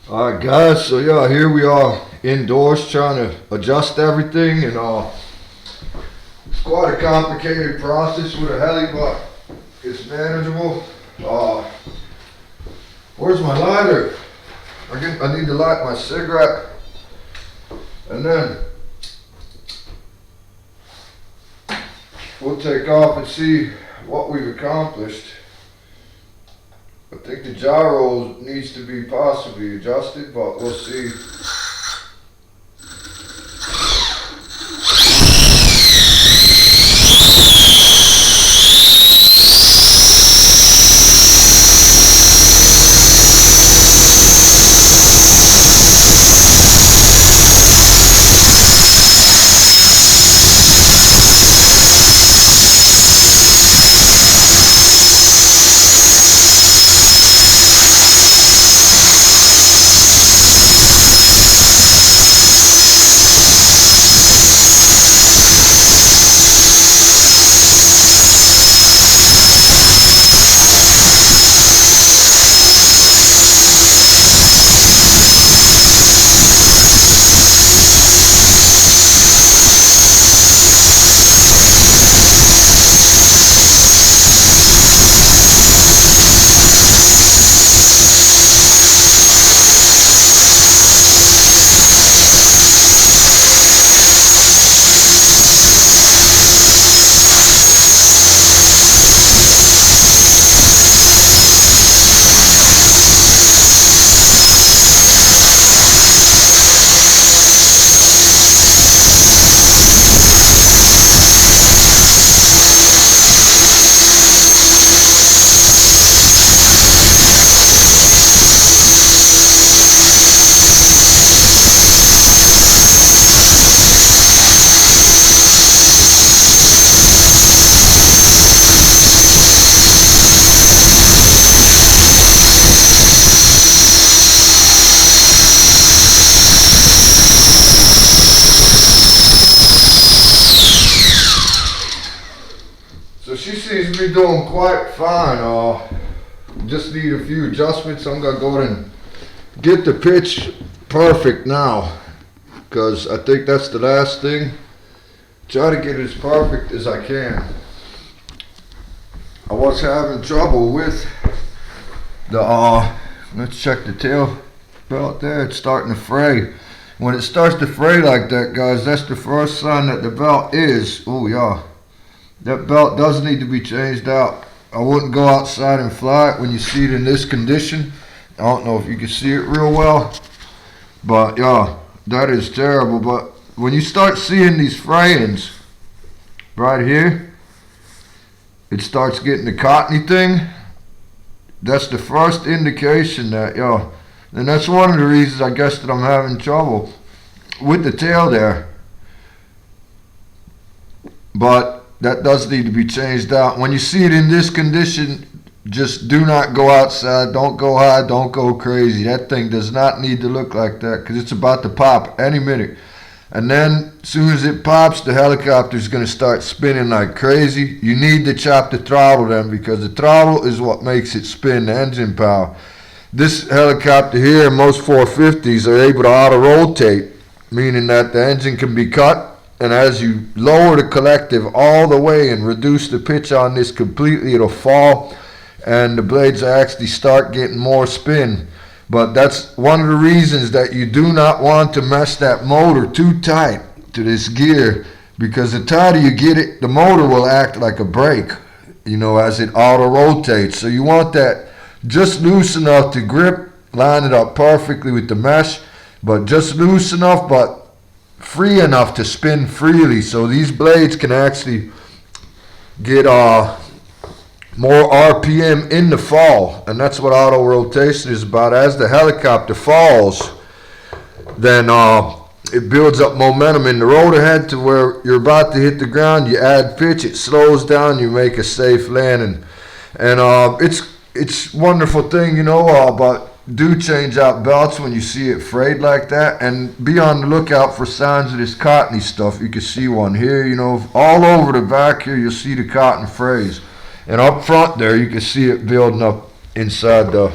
Alright guys, so yeah, here we are indoors trying to adjust everything, and it's quite a complicated process with a heli, but it's manageable. Where's my lighter? I need to light my cigarette, and then we'll take off and see what we've accomplished. I think the gyro needs to be possibly adjusted, but we'll see. So she seems to be doing quite fine. Just need a few adjustments. I'm gonna go ahead and get the pitch perfect now, because I think that's the last thing. Try to get it as perfect as I can. I was having trouble with the let's check the tail belt there. It's starting to fray. When it starts to fray like that, guys, that's the first sign that the belt is, oh yeah, that belt does need to be changed out. I wouldn't go outside and fly it when you see it in this condition. I don't know if you can see it real well, but yeah, that is terrible. But when you start seeing these frayings right here, it starts getting the cottony thing. That's the first indication that, yeah, and that's one of the reasons I guess that I'm having trouble with the tail there. But that does need to be changed out. When you see it in this condition, just do not go outside. Don't go high. Don't go crazy. That thing does not need to look like that, because it's about to pop any minute. And then as soon as it pops, the helicopter is going to start spinning like crazy. You need to chop the throttle then, because the throttle is what makes it spin, the engine power. This helicopter here, most 450s are able to auto rotate, meaning that the engine can be cut. And as you lower the collective all the way and reduce the pitch on this completely, it'll fall, and the blades actually start getting more spin. But that's one of the reasons that you do not want to mess that motor too tight to this gear, because the tighter you get it, the motor will act like a brake, you know, as it auto rotates. So you want that just loose enough to grip, line it up perfectly with the mesh, but just loose enough, but free enough to spin freely, so these blades can actually get more RPM in the fall. And that's what auto rotation is about. As the helicopter falls, then it builds up momentum in the rotor head to where you're about to hit the ground. You add pitch, it slows down, you make a safe landing. And it's wonderful thing, you know, but do change out belts when you see it frayed like that, and be on the lookout for signs of this cottony stuff. You can see one here, you know, all over the back here you'll see the cotton frays, and up front there you can see it building up inside the